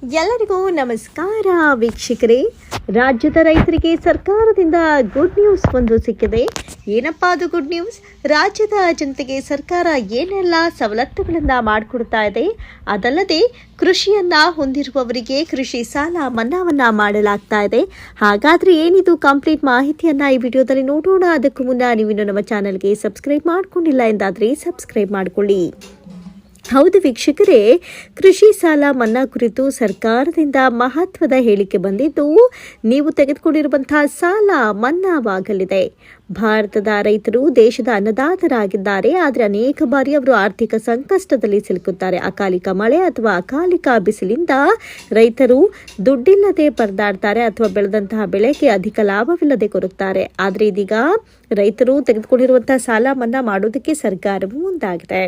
ಎಲ್ಲರಿಗೂ ನಮಸ್ಕಾರ ವೀಕ್ಷಕರೇ. ರಾಜ್ಯದ ರೈತರಿಗೆ ಸರ್ಕಾರದಿಂದ ಗುಡ್ ನ್ಯೂಸ್ ಒಂದು ಸಿಕ್ಕಿದೆ. ಏನಪ್ಪಾ ಅದು ಗುಡ್ ನ್ಯೂಸ್? ರಾಜ್ಯದ ಜನತೆಗೆ ಸರ್ಕಾರ ಏನೆಲ್ಲ ಸವಲತ್ತುಗಳನ್ನು ಮಾಡಿಕೊಡ್ತಾ ಇದೆ, ಅದಲ್ಲದೆ ಕೃಷಿಯನ್ನ ಹೊಂದಿರುವವರಿಗೆ ಕೃಷಿ ಸಾಲ ಮನ್ನಾವನ್ನ ಮಾಡಲಾಗ್ತಾ ಇದೆ. ಹಾಗಾದ್ರೆ ಏನಿದು ಕಂಪ್ಲೀಟ್ ಮಾಹಿತಿಯನ್ನ ಈ ವಿಡಿಯೋದಲ್ಲಿ ನೋಡೋಣ. ಅದಕ್ಕೂ ಮುನ್ನ ನೀವಿನ್ನು ನಮ್ಮ ಚಾನೆಲ್ಗೆ ಸಬ್ಸ್ಕ್ರೈಬ್ ಮಾಡ್ಕೊಂಡಿಲ್ಲ ಎಂದಾದರೆ ಸಬ್ಸ್ಕ್ರೈಬ್ ಮಾಡ್ಕೊಳ್ಳಿ. ಹೌದು ವೀಕ್ಷಕರೇ, ಕೃಷಿ ಸಾಲ ಮನ್ನಾ ಕುರಿತು ಸರ್ಕಾರದಿಂದ ಮಹತ್ವದ ಹೇಳಿಕೆ ಬಂದಿದ್ದು, ನೀವು ತೆಗೆದುಕೊಂಡಿರುವಂತಹ ಸಾಲ ಮನ್ನಾವಾಗಲಿದೆ. ಭಾರತದ ರೈತರು ದೇಶದ ಅನ್ನದಾತರಾಗಿದ್ದಾರೆ. ಆದರೆ ಅನೇಕ ಬಾರಿ ಅವರು ಆರ್ಥಿಕ ಸಂಕಷ್ಟದಲ್ಲಿ ಸಿಲುಕುತ್ತಾರೆ. ಅಕಾಲಿಕ ಮಳೆ ಅಥವಾ ಅಕಾಲಿಕ ಬಿಸಿಲಿಂದ ರೈತರು ದುಡ್ಡಿಲ್ಲದೆ ಪರದಾಡ್ತಾರೆ ಅಥವಾ ಬೆಳೆದಂತಹ ಬೆಳೆಗೆ ಅಧಿಕ ಲಾಭವಿಲ್ಲದೆ ಕೊರಗ್ತಾರೆ. ಆದರೆ ಇದೀಗ ರೈತರು ತೆಗೆದುಕೊಂಡಿರುವಂತಹ ಸಾಲ ಮನ್ನಾ ಮಾಡೋದಕ್ಕೆ ಸರ್ಕಾರವು ಮುಂದಾಗಿದೆ.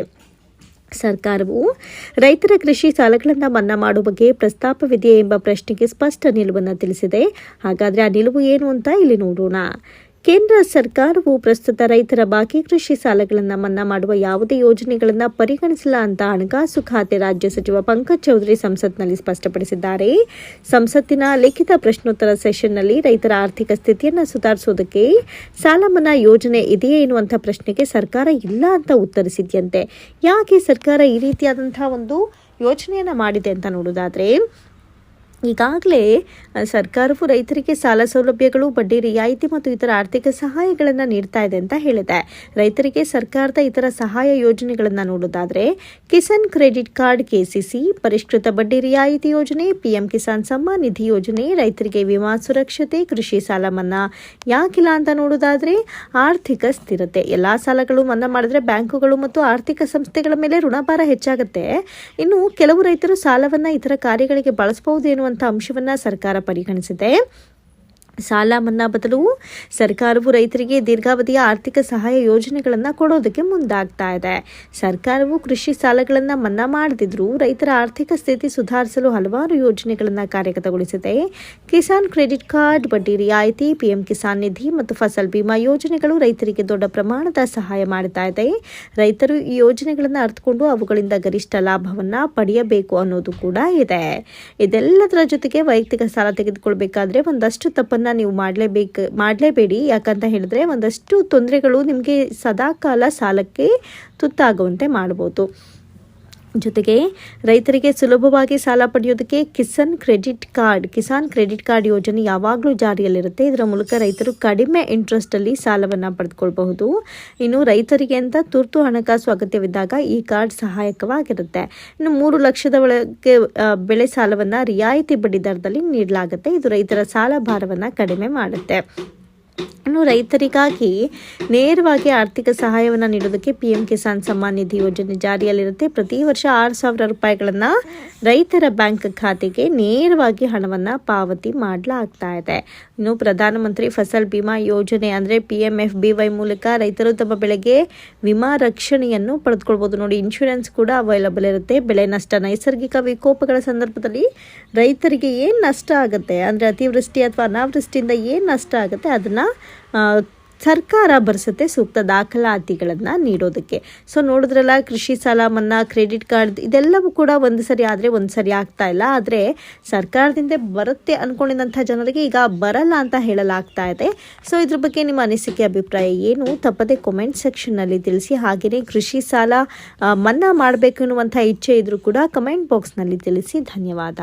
ಸರ್ಕಾರವು ರೈತರ ಕೃಷಿ ಸಾಲಗಳನ್ನು ಮನ್ನಾ ಮಾಡುವ ಬಗ್ಗೆ ಪ್ರಸ್ತಾಪವಿದೆಯೇ ಎಂಬ ಪ್ರಶ್ನೆಗೆ ಸ್ಪಷ್ಟ ನಿಲುವನ್ನು ತಿಳಿಸಿದೆ. ಹಾಗಾದರೆ ಆ ನಿಲುವು ಏನು ಅಂತ ಇಲ್ಲಿ ನೋಡೋಣ. ಕೇಂದ್ರ ಸರ್ಕಾರವು ಪ್ರಸ್ತುತ ರೈತರ ಬಾಕಿ ಕೃಷಿ ಸಾಲಗಳನ್ನು ಮನ್ನಾ ಮಾಡುವ ಯಾವುದೇ ಯೋಜನೆಗಳನ್ನು ಪರಿಗಣಿಸಿಲ್ಲ ಅಂತ ಹಣಕಾಸು ಖಾತೆ ರಾಜ್ಯ ಸಚಿವ ಪಂಕಜ್ ಚೌಧರಿ ಸಂಸತ್ನಲ್ಲಿ ಸ್ಪಷ್ಟಪಡಿಸಿದ್ದಾರೆ. ಸಂಸತ್ತಿನ ಲಿಖಿತ ಪ್ರಶ್ನೋತ್ತರ ಸೆಷನ್ನಲ್ಲಿ ರೈತರ ಆರ್ಥಿಕ ಸ್ಥಿತಿಯನ್ನು ಸುಧಾರಿಸುವುದಕ್ಕೆ ಸಾಲ ಮನ್ನಾ ಯೋಜನೆ ಇದೆಯೇ ಎನ್ನುವಂಥ ಪ್ರಶ್ನೆಗೆ ಸರ್ಕಾರ ಇಲ್ಲ ಅಂತ ಉತ್ತರಿಸಿದ್ಯಂತೆ. ಯಾಕೆ ಸರ್ಕಾರ ಈ ರೀತಿಯಾದಂತಹ ಒಂದು ಯೋಜನೆಯನ್ನು ಮಾಡಿದೆ ಅಂತ ನೋಡೋದಾದರೆ, ಈಗಾಗಲೇ ಸರ್ಕಾರವು ರೈತರಿಗೆ ಸಾಲ ಸೌಲಭ್ಯಗಳು, ಬಡ್ಡಿ ರಿಯಾಯಿತಿ ಮತ್ತು ಇತರ ಆರ್ಥಿಕ ಸಹಾಯಗಳನ್ನು ನೀಡ್ತಾ ಇದೆ ಅಂತ ಹೇಳಿದೆ. ರೈತರಿಗೆ ಸರ್ಕಾರದ ಇತರ ಸಹಾಯ ಯೋಜನೆಗಳನ್ನು ನೋಡೋದಾದರೆ ಕಿಸಾನ್ ಕ್ರೆಡಿಟ್ ಕಾರ್ಡ್ KCC, ಪರಿಷ್ಕೃತ ಬಡ್ಡಿ ರಿಯಾಯಿತಿ ಯೋಜನೆ, PM ಕಿಸಾನ್ ಸಮ್ಮಾನ್ ನಿಧಿ ಯೋಜನೆ, ರೈತರಿಗೆ ವಿಮಾ ಸುರಕ್ಷತೆ, ಕೃಷಿ ಸಾಲ ಮನ್ನಾ. ಯಾಕಿಲ್ಲ ಅಂತ ನೋಡೋದಾದರೆ ಆರ್ಥಿಕ ಸ್ಥಿರತೆ. ಎಲ್ಲ ಸಾಲಗಳು ಮನ್ನಾ ಮಾಡಿದ್ರೆ ಬ್ಯಾಂಕುಗಳು ಮತ್ತು ಆರ್ಥಿಕ ಸಂಸ್ಥೆಗಳ ಮೇಲೆ ಋಣಭಾರ ಹೆಚ್ಚಾಗುತ್ತೆ. ಇನ್ನು ಕೆಲವು ರೈತರು ಸಾಲವನ್ನು ಇತರ ಕಾರ್ಯಗಳಿಗೆ ಬಳಸಬಹುದು ಎನ್ನುವ ಅಂಶವನ್ನ ಸರ್ಕಾರ ಪರಿಗಣಿಸಿದೆ. ಸಾಲ ಮನ್ನಾ ಬದಲು ಸರ್ಕಾರವು ರೈತರಿಗೆ ದೀರ್ಘಾವಧಿಯ ಆರ್ಥಿಕ ಸಹಾಯ ಯೋಜನೆಗಳನ್ನು ಕೊಡೋದಕ್ಕೆ ಮುಂದಾಗ್ತಾ ಇದೆ. ಸರ್ಕಾರವು ಕೃಷಿ ಸಾಲಗಳನ್ನು ಮನ್ನಾ ಮಾಡದಿದ್ರೂ ರೈತರ ಆರ್ಥಿಕ ಸ್ಥಿತಿ ಸುಧಾರಿಸಲು ಹಲವಾರು ಯೋಜನೆಗಳನ್ನು ಕಾರ್ಯಗತಗೊಳಿಸಿದೆ. ಕಿಸಾನ್ ಕ್ರೆಡಿಟ್ ಕಾರ್ಡ್, ಬಡ್ಡಿ ರಿಯಾಯಿತಿ, PM ಕಿಸಾನ್ ನಿಧಿ ಮತ್ತು ಫಸಲ್ ಬಿಮಾ ಯೋಜನೆಗಳು ರೈತರಿಗೆ ದೊಡ್ಡ ಪ್ರಮಾಣದ ಸಹಾಯ ಮಾಡ್ತಾ ಇದೆ. ರೈತರು ಈ ಯೋಜನೆಗಳನ್ನು ಅರ್ಥಕೊಂಡು ಅವುಗಳಿಂದ ಗರಿಷ್ಠ ಲಾಭವನ್ನು ಪಡೆಯಬೇಕು ಅನ್ನೋದು ಕೂಡ ಇದೆ. ಇದೆಲ್ಲದರ ಜೊತೆಗೆ ವೈಯಕ್ತಿಕ ಸಾಲ ತೆಗೆದುಕೊಳ್ಬೇಕಾದ್ರೆ ಒಂದಷ್ಟು ತಪ್ಪನ್ನು ನೀವು ಮಾಡಲೇಬೇಡಿ. ಯಾಕಂತ ಹೇಳಿದ್ರೆ ಒಂದಷ್ಟು ತೊಂದರೆಗಳು ನಿಮಗೆ ಸದಾಕಾಲ ಸಾಲಕ್ಕೆ ತುತ್ತಾಗುವಂತೆ ಮಾಡಬಹುದು. ಜೊತೆಗೆ ರೈತರಿಗೆ ಸುಲಭವಾಗಿ ಸಾಲ ಪಡೆಯೋದಕ್ಕೆ ಕಿಸಾನ್ ಕ್ರೆಡಿಟ್ ಕಾರ್ಡ್ ಯೋಜನೆ ಯಾವಾಗಲೂ ಜಾರಿಯಲ್ಲಿರುತ್ತೆ. ಇದರ ಮೂಲಕ ರೈತರು ಕಡಿಮೆ ಇಂಟ್ರೆಸ್ಟ್ ಅಲ್ಲಿ ಸಾಲವನ್ನು ಪಡೆದುಕೊಳ್ಳಬಹುದು. ಇನ್ನು ರೈತರಿಗೆ ಅಂತ ತುರ್ತು ಹಣಕಾಸು ಅಗತ್ಯವಿದ್ದಾಗ ಈ ಕಾರ್ಡ್ ಸಹಾಯಕವಾಗಿರುತ್ತೆ. ಇನ್ನು 3 ಲಕ್ಷದವರೆಗೆ ಬೆಳೆ ಸಾಲವನ್ನು ರಿಯಾಯಿತಿ ಬಡ್ಡಿ ದರದಲ್ಲಿ ನೀಡಲಾಗುತ್ತೆ. ಇದು ರೈತರ ಸಾಲ ಭಾರವನ್ನು ಕಡಿಮೆ ಮಾಡುತ್ತೆ. ಇನ್ನು ರೈತರಿಗಾಗಿ ನೇರವಾಗಿ ಆರ್ಥಿಕ ಸಹಾಯವನ್ನು ನೀಡೋದಕ್ಕೆ PM ಕಿಸಾನ್ ಸಮ್ಮಾನ್ ನಿಧಿ ಯೋಜನೆ ಜಾರಿಯಲ್ಲಿರುತ್ತೆ. ಪ್ರತಿ ವರ್ಷ 6,000 ರೂಪಾಯಿಗಳನ್ನು ರೈತರ ಬ್ಯಾಂಕ್ ಖಾತೆಗೆ ನೇರವಾಗಿ ಹಣವನ್ನು ಪಾವತಿ ಮಾಡಲಾಗ್ತಾ ಇದೆ. ಇನ್ನು ಪ್ರಧಾನಮಂತ್ರಿ ಫಸಲ್ ಬಿಮಾ ಯೋಜನೆ ಅಂದರೆ PMFBY ಮೂಲಕ ರೈತರು ತಮ್ಮ ಬೆಳೆಗೆ ವಿಮಾ ರಕ್ಷಣೆಯನ್ನು ಪಡೆದುಕೊಳ್ಬೋದು. ನೋಡಿ, ಇನ್ಶೂರೆನ್ಸ್ ಕೂಡ ಅವೈಲಬಲ್ ಇರುತ್ತೆ. ಬೆಳೆ ನಷ್ಟ, ನೈಸರ್ಗಿಕ ವಿಕೋಪಗಳ ಸಂದರ್ಭದಲ್ಲಿ ರೈತರಿಗೆ ಏನು ನಷ್ಟ ಆಗುತ್ತೆ ಅಂದರೆ ಅತಿವೃಷ್ಟಿ ಅಥವಾ ಅನಾವೃಷ್ಟಿಯಿಂದ ಏನು ನಷ್ಟ ಆಗುತ್ತೆ ಅದನ್ನು ಸರ್ಕಾರ ಭರಿಸುತ್ತೆ ಸೂಕ್ತ ದಾಖಲಾತಿಗಳನ್ನು ನೀಡೋದಕ್ಕೆ. ಸೊ ನೋಡಿದ್ರಲ್ಲ, ಕೃಷಿ ಸಾಲ ಮನ್ನಾ, ಕ್ರೆಡಿಟ್ ಕಾರ್ಡ್ ಇದೆಲ್ಲವೂ ಕೂಡ ಒಂದು ಸರಿ ಆದರೆ ಒಂದು ಸರಿ ಆಗ್ತಾ ಇಲ್ಲ. ಆದರೆ ಸರ್ಕಾರದಿಂದ ಬರುತ್ತೆ ಅಂದ್ಕೊಂಡಿದ್ದಂಥ ಜನರಿಗೆ ಈಗ ಬರಲ್ಲ ಅಂತ ಹೇಳಲಾಗ್ತಾ ಇದೆ. ಸೊ ಇದ್ರ ಬಗ್ಗೆ ನಿಮ್ಮ ಅನಿಸಿಕೆ, ಅಭಿಪ್ರಾಯ ಏನು? ತಪ್ಪದೆ ಕಾಮೆಂಟ್ ಸೆಕ್ಷನ್ನಲ್ಲಿ ತಿಳಿಸಿ. ಹಾಗೆಯೇ ಕೃಷಿ ಸಾಲ ಮನ್ನಾ ಮಾಡಬೇಕು ಎನ್ನುವಂಥ ಇಚ್ಛೆ ಇದ್ರೂ ಕೂಡ ಕಮೆಂಟ್ ಬಾಕ್ಸ್ನಲ್ಲಿ ತಿಳಿಸಿ. ಧನ್ಯವಾದ.